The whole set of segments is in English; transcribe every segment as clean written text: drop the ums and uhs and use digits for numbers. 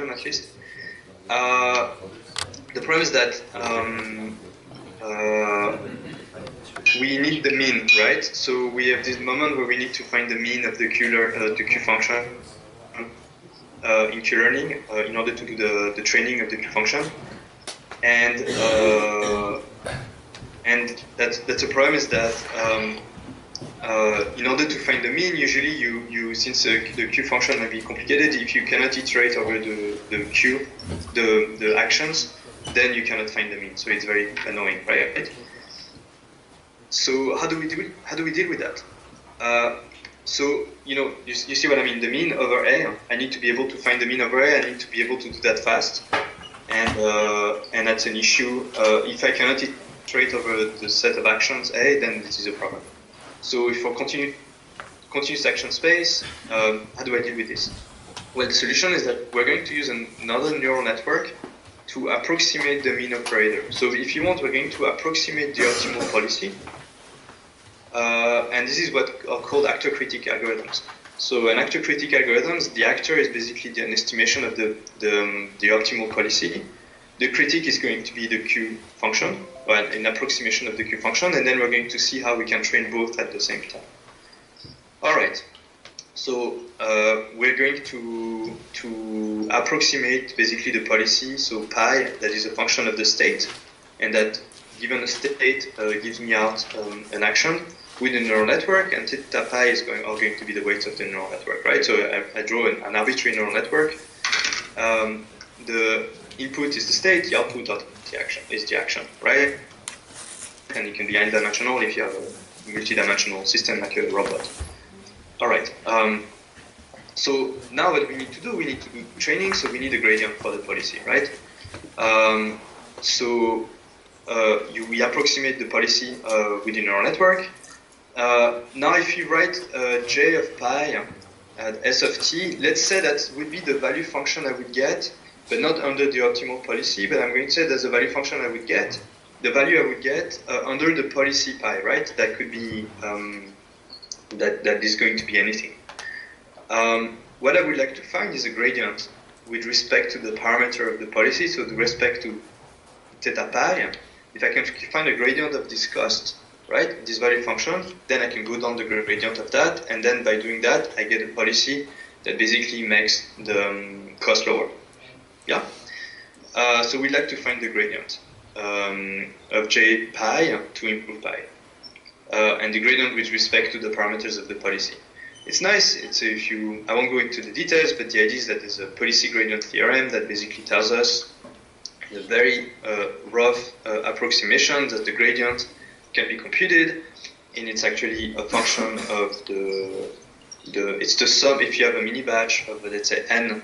problem at least. The problem is that we need the mean, right? So we have this moment where we need to find the mean of the Q function in Q-learning in order to do the training of the Q function. And that's a problem is that in order to find the mean, usually you since the Q function might be complicated, if you cannot iterate over the actions, then you cannot find the mean. So it's very annoying, right? So how do we deal with that? So you see what I mean. The mean over A, I need to be able to find the mean over A. I need to be able to do that fast, and that's an issue. If I cannot iterate over the set of actions A, then this is a problem. So for continuous action space, how do I deal with this? Well, the solution is that we're going to use another neural network to approximate the mean operator. So if you want, we're going to approximate the optimal policy. And this is what are called actor-critic algorithms. So an actor-critic algorithms, the actor is basically an estimation of the optimal policy. The critic is going to be the Q function, or an approximation of the Q function, and then we're going to see how we can train both at the same time. All right. So we're going to approximate basically the policy. So pi, that is a function of the state, and that given a state gives me out an action with a neural network, and theta pi is going to be the weights of the neural network, right? So I draw an arbitrary neural network. The input is the state, the output is the action, right? And it can be n-dimensional if you have a multi-dimensional system like a robot. All right. So now what we need to do, we need to do training, so we need a gradient for the policy, right? We approximate the policy with the neural network. Now if you write j of pi at s of t, let's say that would be the value function I would get, but not under the optimal policy, but I'm going to say that's the value function I would get, the value I would get under the policy pi, right? That could be, that is going to be anything. What I would like to find is a gradient with respect to the parameter of the policy, so with respect to theta pi. If I can find a gradient of this cost, right, this value function, then I can go down the gradient of that, and then by doing that, I get a policy that basically makes the cost lower. Yeah? So we'd like to find the gradient of j pi to improve pi, and the gradient with respect to the parameters of the policy. It's nice. I won't go into the details, but the idea is that there's a policy gradient theorem that basically tells us a very rough approximation that the gradient can be computed, and it's actually a function of it's the sum. If you have a mini batch of, let's say, n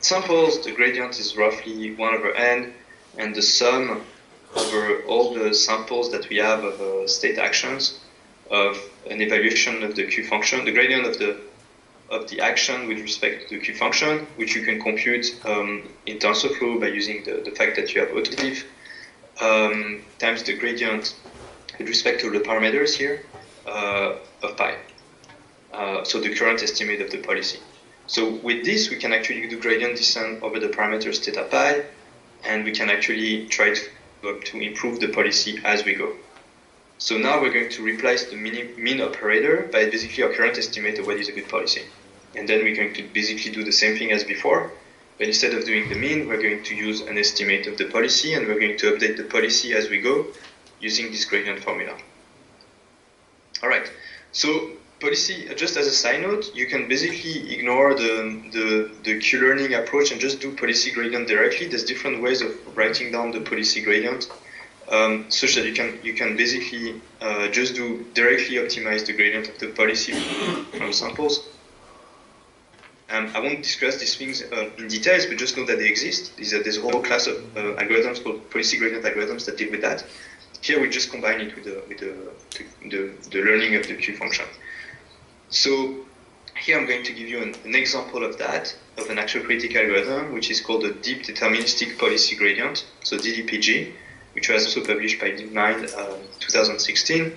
samples, the gradient is roughly 1 over n, and the sum over all the samples that we have of state actions of an evaluation of the Q function, the gradient of the action with respect to the Q function, which you can compute in TensorFlow by using the fact that you have autodiff, times the gradient with respect to the parameters here of pi. So the current estimate of the policy. So with this, we can actually do gradient descent over the parameters theta pi, and we can actually try to improve the policy as we go. So now we're going to replace the mean operator by basically our current estimate of what is a good policy. And then we're going to basically do the same thing as before, but instead of doing the mean, we're going to use an estimate of the policy, and we're going to update the policy as we go using this gradient formula. All right, so policy, just as a side note, you can basically ignore the Q-learning approach and just do policy gradient directly. There's different ways of writing down the policy gradient. Such that you can basically just directly optimize the gradient of the policy from samples. I won't discuss these things in details, but just know that they exist. There's a whole class of algorithms called policy gradient algorithms that deal with that. Here we just combine it with the learning of the Q function. So here I'm going to give you an example of that, of an actor-critic algorithm, which is called the deep deterministic policy gradient, so DDPG, which was also published by DeepMind 2016.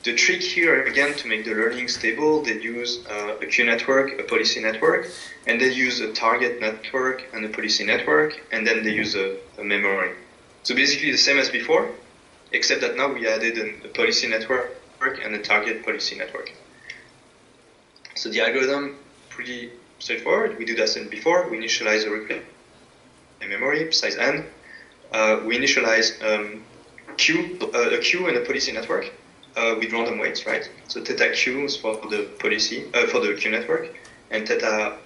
The trick here, again, to make the learning stable, they use a queue network, a policy network, and they use a target network and a policy network, and then they use a memory. So basically the same as before, except that now we added a policy network and a target policy network. So the algorithm, pretty straightforward. We do that as before. We initialize a replay memory, size n. We initialize a queue and a policy network with random weights, right? So theta q is for the policy, for the queue network, and theta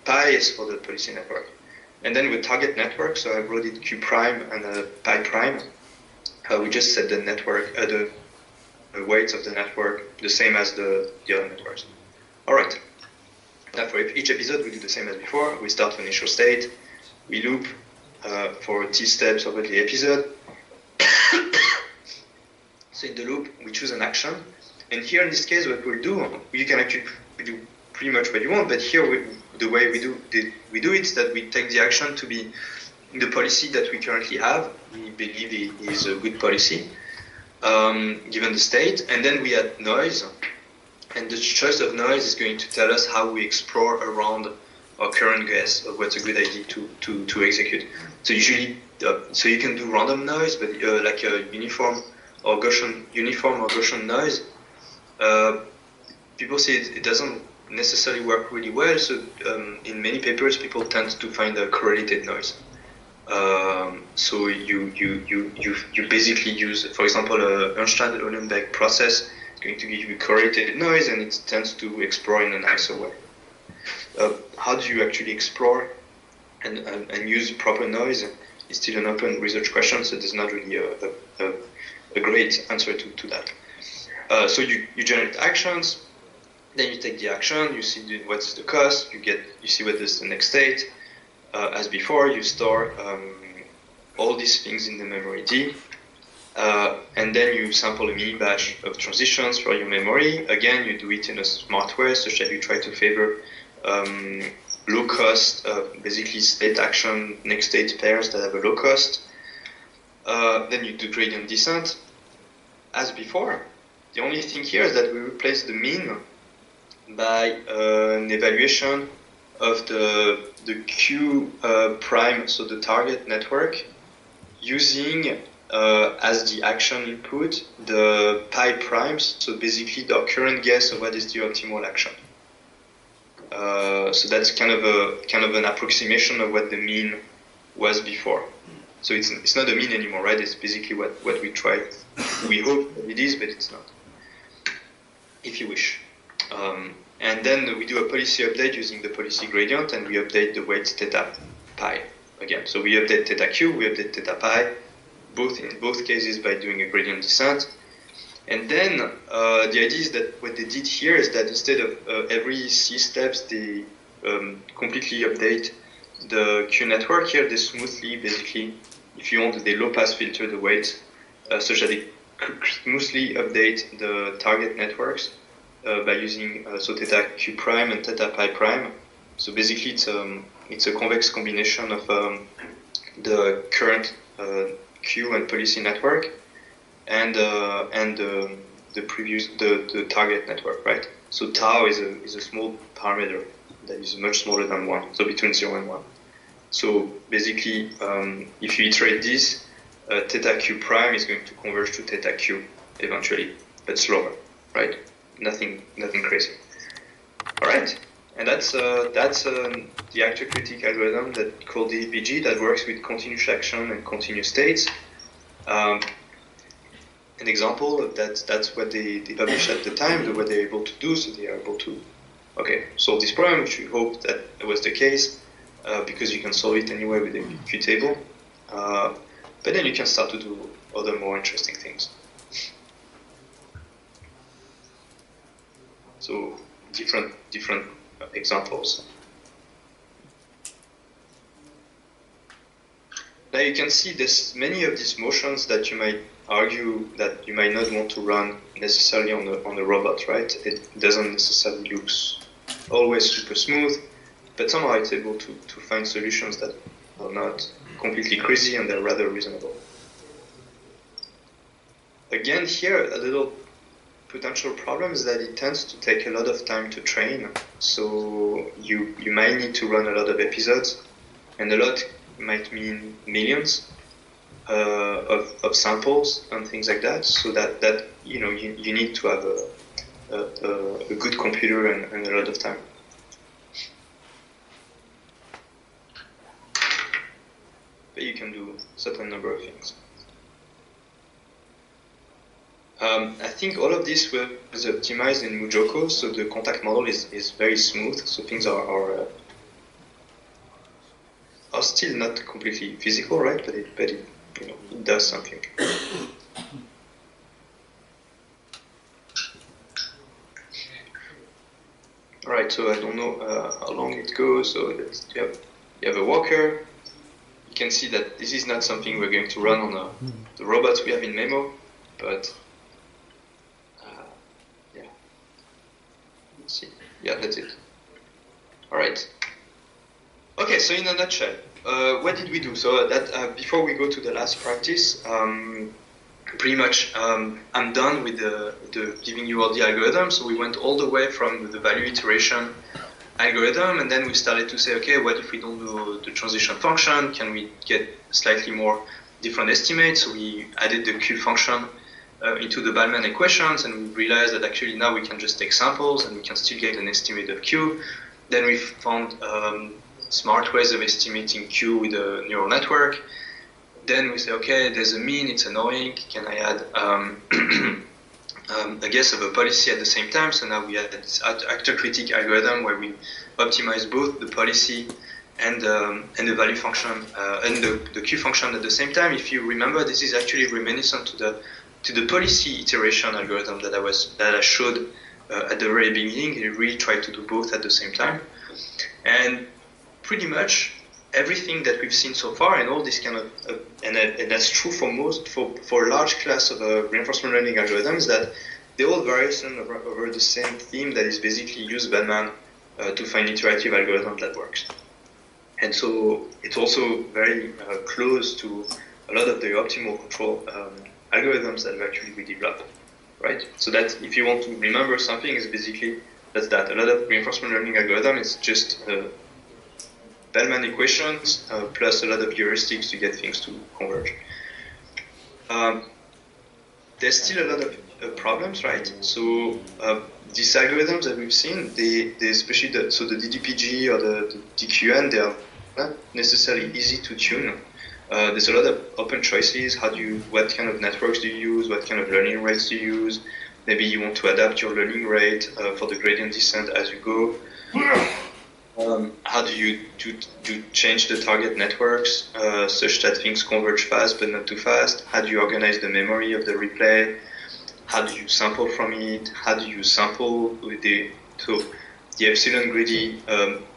pi is for the policy network. And then with target network, so I wrote it q prime and pi prime. We just set the network, the weights of the network the same as the other networks. All right. Now for each episode, we do the same as before. We start from initial state. We loop for t steps over the episode. So in the loop, we choose an action. And here in this case, what we'll do, you can actually do pretty much what you want, but here the way we do it is that we take the action to be the policy that we currently have. We believe it is a good policy, given the state. And then we add noise. And the choice of noise is going to tell us how we explore around our current guess of what's a good idea to execute. So usually, so you can do random noise, but like a uniform or Gaussian noise. People say it doesn't necessarily work really well. So in many papers, people tend to find a correlated noise. So you basically use, for example, a Einstein-Uhlenbeck process. Going to give you correlated noise, and it tends to explore in a nicer way. How do you actually explore and use proper noise is still an open research question, so there's not really a great answer to that. So you generate actions, then you take the action, you see what's the cost, you see what is the next state. As before, you store all these things in the memory D. And then you sample a mini batch of transitions for your memory. Again, you do it in a smart way, such that you try to favor low cost, basically state action, next state pairs that have a low cost. Then you do gradient descent. As before, the only thing here is that we replace the mean by an evaluation of the Q prime, so the target network, using as the action input the pi primes, so basically the current guess of what is the optimal action. So that's kind of an approximation of what the mean was before. So it's not a mean anymore, right? It's basically what we try. We hope that it is, but it's not. If you wish. And then we do a policy update using the policy gradient, and we update the weights theta pi again. So we update theta q, we update theta pi, in both cases by doing a gradient descent. And then the idea is that what they did here is that instead of every C steps, they completely update the Q network. Here they smoothly, basically, if you want, they low pass filter the weight such that they smoothly update the target networks by using so theta Q prime and theta pi prime. So basically it's a convex combination of the current Q and policy network and the target network, right? So tau is a small parameter that is much smaller than 1, so between 0 and 1. So basically, if you iterate this, theta q prime is going to converge to theta q eventually, but slower, right? Nothing crazy. All right, and that's the actor critic algorithm that called DPG that works with continuous action and continuous states. An example of that's what they published at the time, what they're able to do. So they are able to solve this problem, which we hope that was the case, because you can solve it anyway with a Q table. But then you can start to do other more interesting things. So different examples. Now you can see there's many of these motions that you might argue that you might not want to run necessarily on a robot, right? It doesn't necessarily look always super smooth, but somehow it's able to find solutions that are not completely crazy and they're rather reasonable. Again, here a little potential problem is that it tends to take a lot of time to train. So you might need to run a lot of episodes, and a lot might mean millions of samples and things like that. So that you know you need to have a good computer and a lot of time. But you can do a certain number of things. I think all of this was optimized in Mujoko, so the contact model is very smooth. So things are still not completely physical, right? But it you know it does something. All right. So I don't know how long it goes. So you have a walker. You can see that this is not something we're going to run on the robots we have in Memo, but yeah. Let's see. Yeah, that's it. All right. Okay, so in a nutshell, what did we do? So that before we go to the last practice, pretty much I'm done with the giving you all the algorithms. So we went all the way from the value iteration algorithm, and then we started to say, okay, what if we don't do the transition function? Can we get slightly more different estimates? So we added the Q function into the Bellman equations, and we realized that actually now we can just take samples and we can still get an estimate of Q. Then we found smart ways of estimating Q with a neural network. Then we say, okay, there's a mean, it's annoying. Can I add a guess of a policy at the same time? So now we had this actor critique algorithm where we optimize both the policy and the value function and the Q function at the same time. If you remember, this is actually reminiscent to the policy iteration algorithm that I showed at the very beginning. You really try to do both at the same time, and pretty much everything that we've seen so far, and all this kind of, and that's true for a large class of reinforcement learning algorithms, that they all variation over the same theme, that is basically use Bellman to find iterative algorithm that works. And so it's also very close to a lot of the optimal control algorithms that actually we develop, right? So that if you want to remember something, is basically that's that. A lot of reinforcement learning algorithm is just Bellman equations plus a lot of heuristics to get things to converge. There's still a lot of problems, right? So these algorithms that we've seen, they especially the DDPG or the DQN, they are not necessarily easy to tune. There's a lot of open choices. What kind of networks do you use? What kind of learning rates do you use? Maybe you want to adapt your learning rate for the gradient descent as you go. How do you change the target networks such that things converge fast but not too fast? How do you organize the memory of the replay? How do you sample from it? How do you sample with the epsilon greedy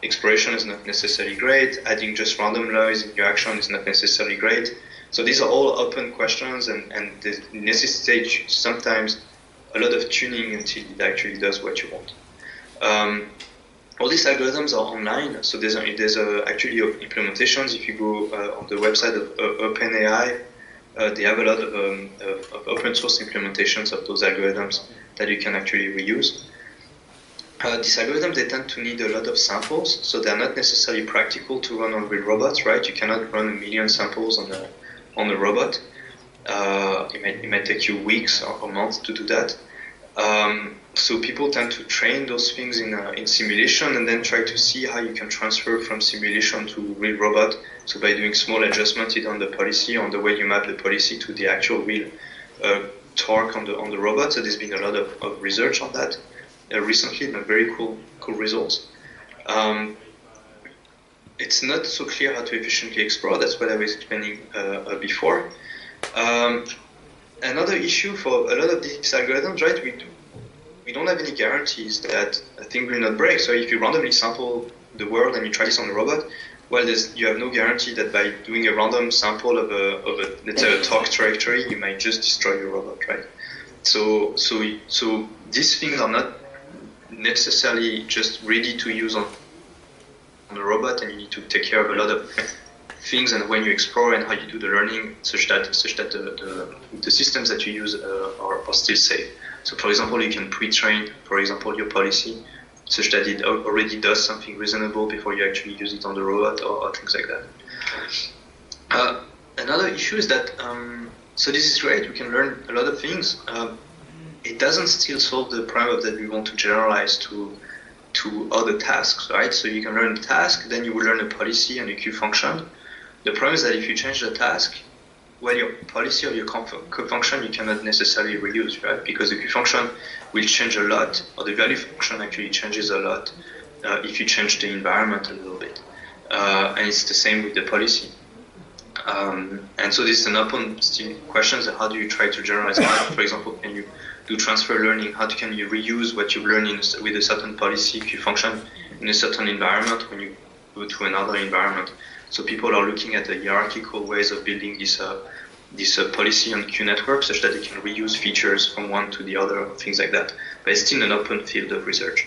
exploration is not necessarily great. Adding just random noise in your action is not necessarily great. So these are all open questions, and they necessitate sometimes a lot of tuning until it actually does what you want. All these algorithms are online, so there's actually implementations. If you go on the website of OpenAI, they have a lot of open source implementations of those algorithms that you can actually reuse. These algorithms, they tend to need a lot of samples, so they're not necessarily practical to run on real robots, right? You cannot run 1 million samples on a robot. It might take you weeks or months to do that. So people tend to train those things in simulation and then try to see how you can transfer from simulation to real robot. So by doing small adjustments on the policy, on the way you map the policy to the actual real torque on the robot. So there's been a lot of research on that recently, and very cool results. It's not so clear how to efficiently explore. That's what I was explaining before. Another issue for a lot of these algorithms, right? We don't have any guarantees that a thing will not break. So if you randomly sample the world and you try this on a robot, well, you have no guarantee that by doing a random sample of a let's say a torque trajectory, you might just destroy your robot, right? So these things are not necessarily just ready to use on the robot, and you need to take care of a lot of things and when you explore and how you do the learning, such that the systems that you use are still safe. So for example, you can pre-train, for example, your policy such that it already does something reasonable before you actually use it on the robot or things like that. Another issue is that, so this is great, we can learn a lot of things. It doesn't still solve the problem that we want to generalize to other tasks, right? So you can learn the task, then you will learn a policy and a queue function. The problem is that if you change the task, well, your policy or your queue function you cannot necessarily reuse, right? Because the queue function will change a lot, or the value function actually changes a lot if you change the environment a little bit. And it's the same with the policy. And so this is an open still question: how do you try to generalize that? For example, can you do transfer learning? How can you reuse what you've learned with a certain policy queue function in a certain environment when you go to another environment? So people are looking at the hierarchical ways of building this policy and queue network such that they can reuse features from one to the other, things like that. But it's still an open field of research.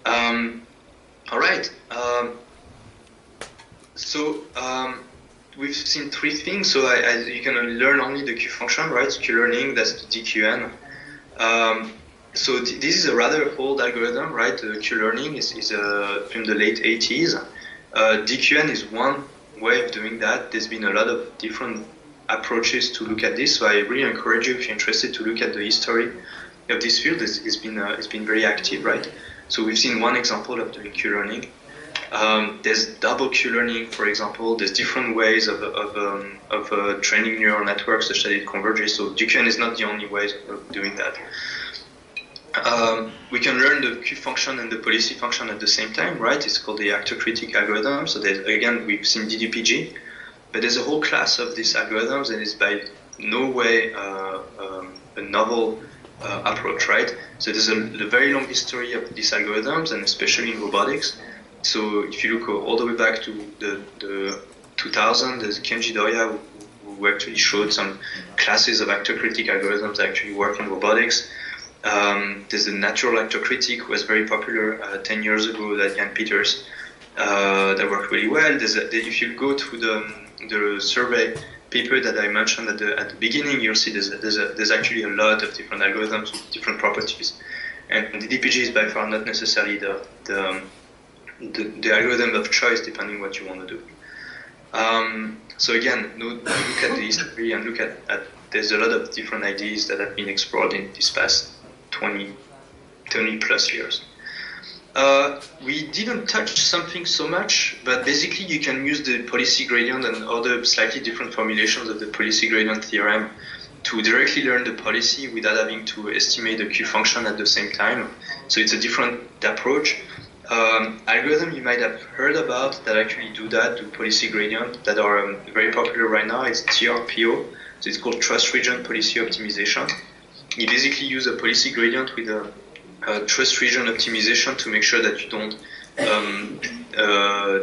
All right. We've seen three things. So you can learn only the queue function, right? Queue learning, that's the DQN. So this is a rather old algorithm, right? Queue learning is from the late 80s. DQN is one way of doing that. There's been a lot of different approaches to look at this. So I really encourage you, if you're interested, to look at the history of this field. It's been very active, right? So we've seen one example of doing queue learning. There's double queue learning, for example. There's different ways of training neural networks such that it converges. So DQN is not the only way of doing that. We can learn the queue function and the policy function at the same time, right? It's called the actor-critic algorithm. So again, we've seen DDPG, but there's a whole class of these algorithms, and it's by no way a novel approach, right? So there's a very long history of these algorithms, and especially in robotics. So if you look all the way back to the 2000, there's Kenji Doya who actually showed some classes of actor-critic algorithms that actually work in robotics. There's a natural actor critic who was very popular 10 years ago, that Jan Peters, that worked really well. If you go to the survey paper that I mentioned at the beginning, you'll see there's actually a lot of different algorithms with different properties. And the DPG is by far not necessarily the algorithm of choice depending what you want to do. So again, look at the history and look at there's a lot of different ideas that have been explored in this past 20 plus years. We didn't touch something so much, but basically you can use the policy gradient and other slightly different formulations of the policy gradient theorem to directly learn the policy without having to estimate the queue function at the same time. So it's a different approach. Algorithm you might have heard about that actually do policy gradient, that are very popular right now. It's TRPO, so it's called Trust Region Policy Optimization. You basically use a policy gradient with a trust region optimization to make sure that you don't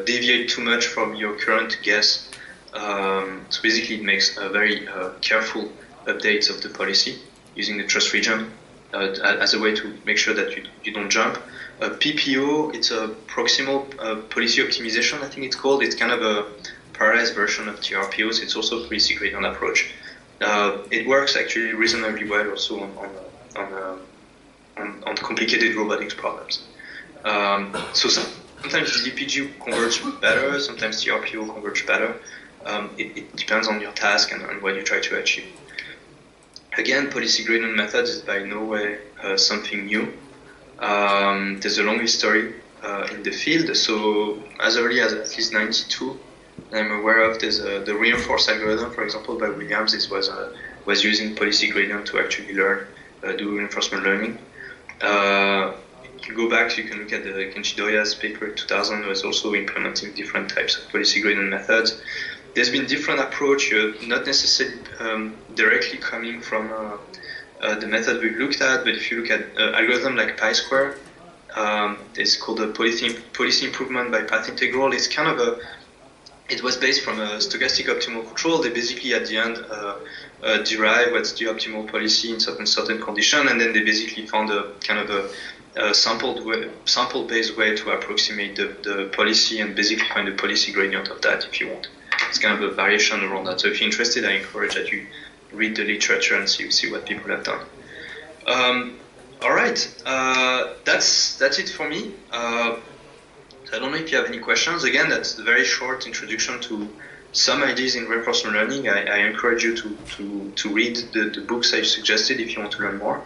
deviate too much from your current guess. So basically it makes a very careful updates of the policy using the trust region as a way to make sure that you don't jump. PPO, it's a proximal policy optimization, I think it's called. It's kind of a parallelized version of TRPO, so it's also a policy gradient approach. It works actually reasonably well also on complicated robotics problems. So sometimes DPG converges better, sometimes TRPO converges better. It depends on your task and what you try to achieve. Again, policy gradient method is by no way something new. There's a long history in the field. So as early as at least 92, I'm aware of, there's the reinforced algorithm, for example, by Williams. This was using policy gradient to actually learn, do reinforcement learning. You go back, you can look at the Kenji Doya's paper 2000, was also implementing different types of policy gradient methods. There's been different approach, not necessarily directly coming from the method we've looked at, but if you look at algorithm like pi-square, it's called a policy improvement by path integral. It's kind of it was based from a stochastic optimal control. They basically at the end derive what's the optimal policy in certain condition, and then they basically found a kind of a sample-based way to approximate the policy and basically find the policy gradient of that if you want. It's kind of a variation around that. So if you're interested, I encourage that you read the literature and see what people have done. All right, that's it for me. I don't know if you have any questions. Again, that's a very short introduction to some ideas in reinforcement learning. I encourage you to read the books I suggested if you want to learn more.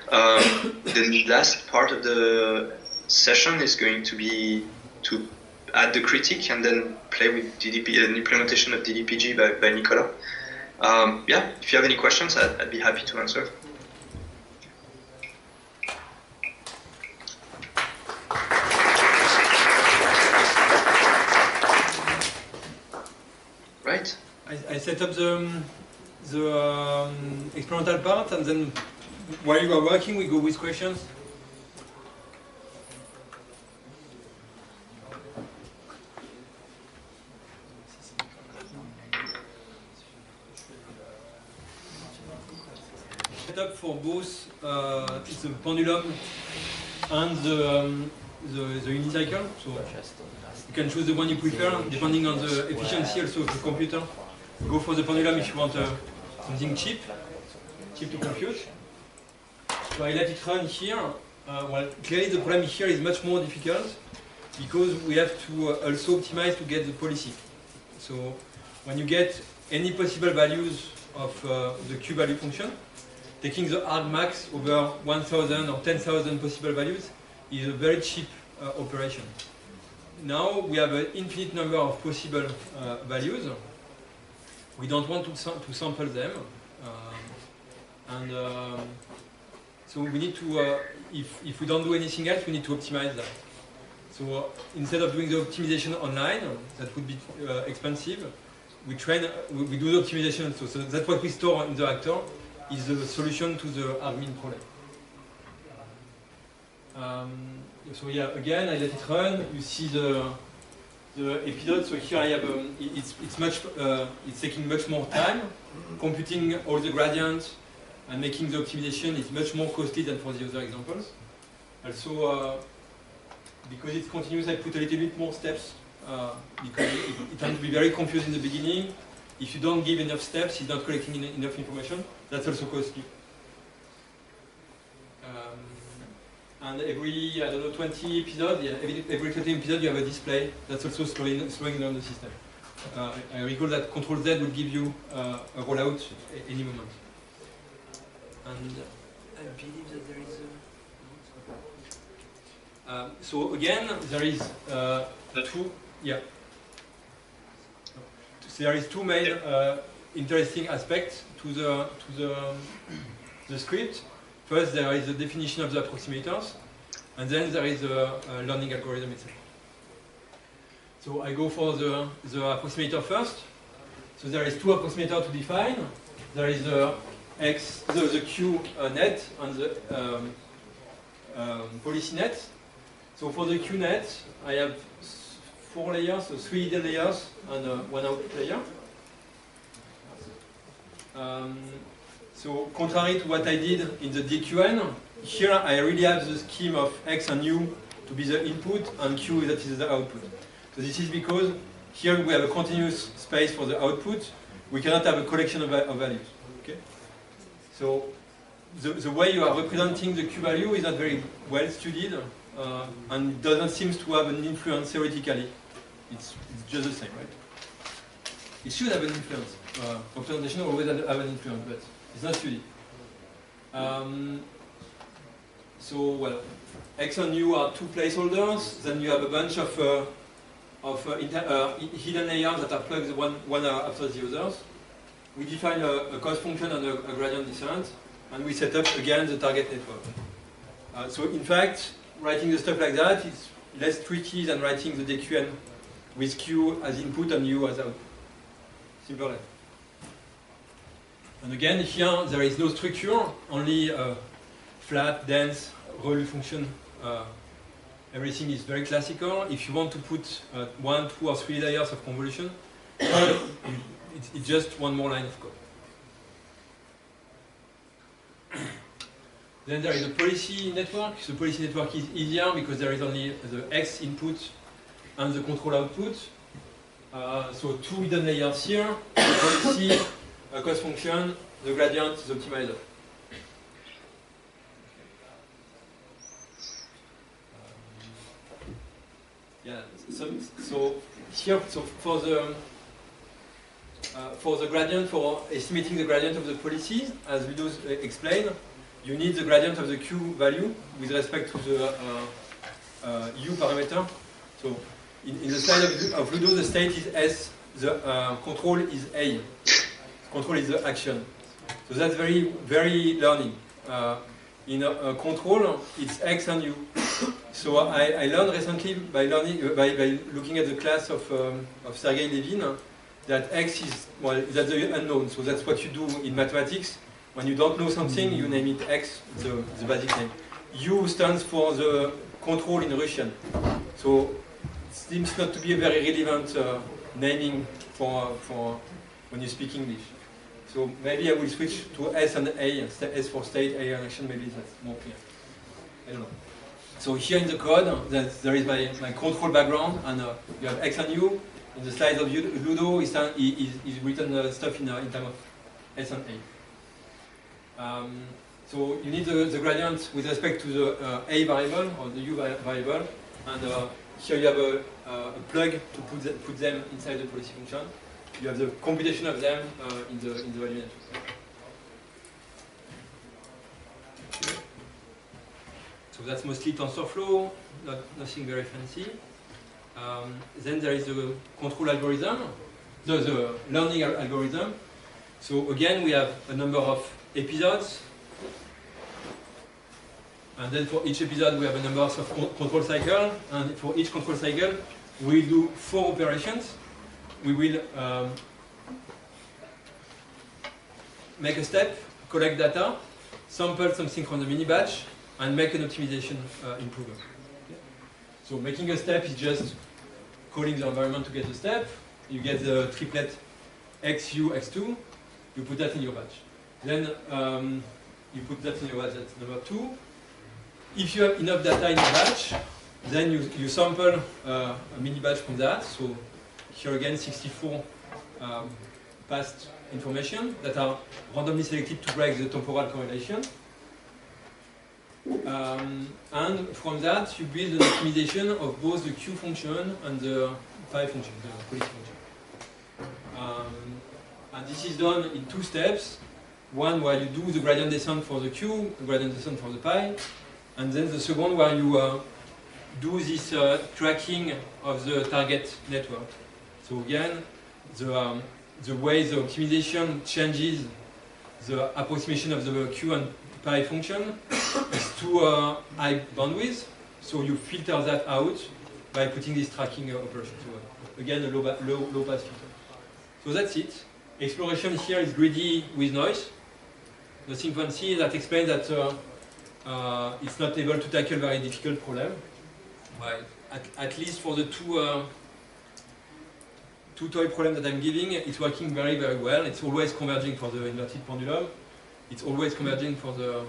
The last part of the session is going to be to add the critique and then play with DDP, an implementation of DDPG by Nicolas. Yeah, if you have any questions, I'd be happy to answer. Right. I set up the experimental part, and then while you are working, we go with questions. Set up for both the pendulum and the unicycle. So you can choose the one you prefer depending on the efficiency also of the computer. Go for the pendulum if you want something cheap to compute. So I let it run here. Well, clearly the problem here is much more difficult because we have to also optimize to get the policy. So when you get any possible values of the Q value function, taking the argmax over 1,000 or 10,000 possible values is a very cheap operation. Now we have an infinite number of possible values. We don't want to sample them, so we need to, if we don't do anything else, we need to optimize that. So instead of doing the optimization online, that would be expensive, we do the optimization. So that's what we store in the actor, is the solution to the admin problem. So yeah, again, I let it run. You see the episode. So here I have it's taking much more time. Computing all the gradients and making the optimization is much more costly than for the other examples. Also, because it's continuous, I put a little bit more steps because it tends to be very confused in the beginning. If you don't give enough steps, it's not collecting enough information. That's also costly. And every, I don't know, 20 episodes, yeah, every 20 episodes you have a display. That's also slowing down the system. I recall that Control Z will give you a rollout at any moment. And I believe that there is so again, there is there is two main interesting aspects to the script. First, there is the definition of the approximators, and then there is the learning algorithm itself. So I go for the approximator first. So there is two approximators to define. There is the Q net and the policy net. So for the Q net, I have 4 layers, so 3 hidden layers and 1 output layer. So contrary to what I did in the DQN, here I really have the scheme of X and U to be the input and Q that is the output. So this is because here we have a continuous space for the output. We cannot have a collection of values. Okay? So the way you are representing the Q value is not very well studied and doesn't seem to have an influence theoretically. It's just the same, right? It should have an influence. Representation always have an influence, but it's not studied. So, well, X and U are 2 placeholders. Then you have a bunch of hidden layers that are plugged one after the others. We define a cost function and a gradient descent, and we set up again the target network. So, in fact, writing the stuff like that is less tricky than writing the DQN with Q as input and U as output. Simple. And again, here there is no structure, only flat, dense, role function. Everything is very classical. If you want to put 1, 2, or 3 layers of convolution, it's just one more line of code. Then there is a policy network. The policy network is easier because there is only the X input and the control output. So 2 hidden layers here, policy, a cost function, the gradient, the optimizer. Yeah. So here, so for the gradient, for estimating the gradient of the policies, as Ludo explained, you need the gradient of the Q value with respect to the U parameter. So in the slide of Ludo, the state is S, the control is A. Control is the action. So that's very, very learning. In a control, it's X and U. So I learned recently by looking at the class of Sergei Levin that X is, well, that's the unknown. So that's what you do in mathematics. When you don't know something, you name it X, the basic name. U stands for the control in Russian. So it seems not to be a very relevant naming for when you speak English. So maybe I will switch to S and A, S for state, A and action, maybe that's more clear. I don't know. So here in the code, there is my control background, and you have X and U. In the slides of Ludo, is written stuff in terms of S and A. So you need the gradient with respect to the A variable or the U variable, and here you have a plug to put them inside the policy function. You have the computation of them in the value network. So that's mostly TensorFlow, nothing very fancy. Then there is the control algorithm, the learning algorithm. So again, we have a number of episodes. And then for each episode, we have a number of control cycles. And for each control cycle, we do 4 operations. We will make a step, collect data, sample something from the mini batch, and make an optimization improvement. Okay. So making a step is just calling the environment to get the step. You get the triplet XU, X2. You put that in your batch. Then you put that in your batch, that's number 2. If you have enough data in the batch, then you sample a mini batch from that. So here again, 64 past information that are randomly selected to break the temporal correlation. And from that, you build an optimization of both the Q function and the pi function, the policy function. And this is done in 2 steps. One where you do the gradient descent for the Q, the gradient descent for the pi, and then the second where you do this tracking of the target network. So again, the way the optimization changes the approximation of the Q and pi function is to high bandwidth. So you filter that out by putting this tracking operation. So again, a low pass filter. So that's it. Exploration here is greedy with noise. Nothing fancy. That explains that it's not able to tackle very difficult problem. At least for the two toy problem that I'm giving, it's working very, very well. It's always converging for the inverted pendulum. It's always converging for the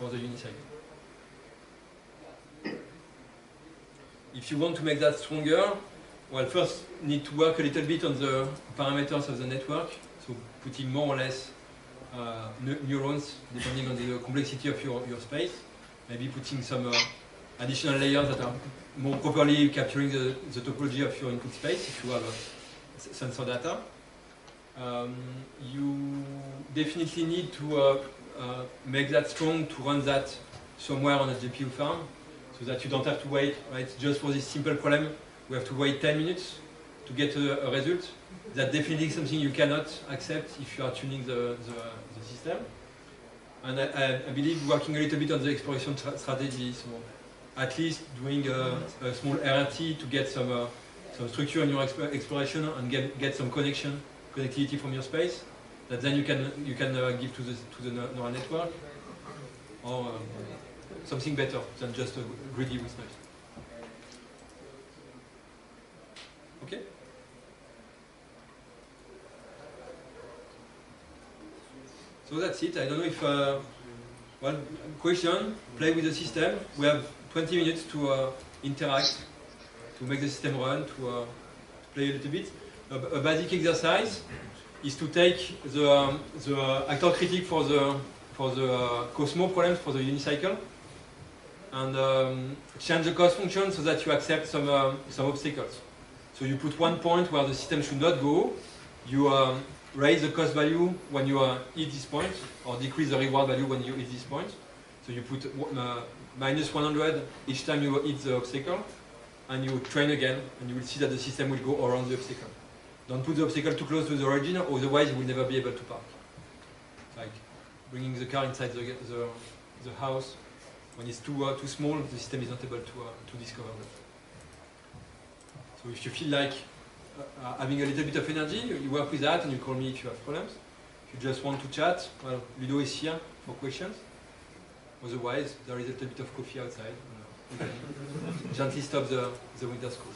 unicycle. If you want to make that stronger, well, first need to work a little bit on the parameters of the network. So putting more or less neurons, depending on the complexity of your space. Maybe putting some additional layers that are more properly capturing the topology of your input space if you have sensor data. You definitely need to make that strong to run that somewhere on a GPU farm so that you don't have to wait, right? Just for this simple problem, we have to wait 10 minutes to get a result. That's definitely something you cannot accept if you are tuning the system. And I believe working a little bit on the exploration strategy, so at least doing a small RRT to get some structure in your exploration and get some connectivity from your space that then you can give to the neural network, or something better than just a greedy with noise. Okay. So that's it. I don't know if one question. Play with the system. We have 20 minutes to interact, to make the system run, to play a little bit. A basic exercise is to take the actor critic for the Cosmo problems for the unicycle. and change the cost function so that you accept some obstacles. So you put one point where the system should not go, you raise the cost value when you hit this point, or decrease the reward value when you hit this point. So you put minus 100 each time you hit the obstacle, and you train again, and you will see that the system will go around the obstacle. Don't put the obstacle too close to the origin, otherwise you will never be able to park. Like bringing the car inside the house, when it's too small, the system is not able to discover that. So if you feel like having a little bit of energy, you work with that and you call me if you have problems. If you just want to chat, well, Ludo is here for questions. Otherwise, there is a little bit of coffee outside. You can gently stop the winter school.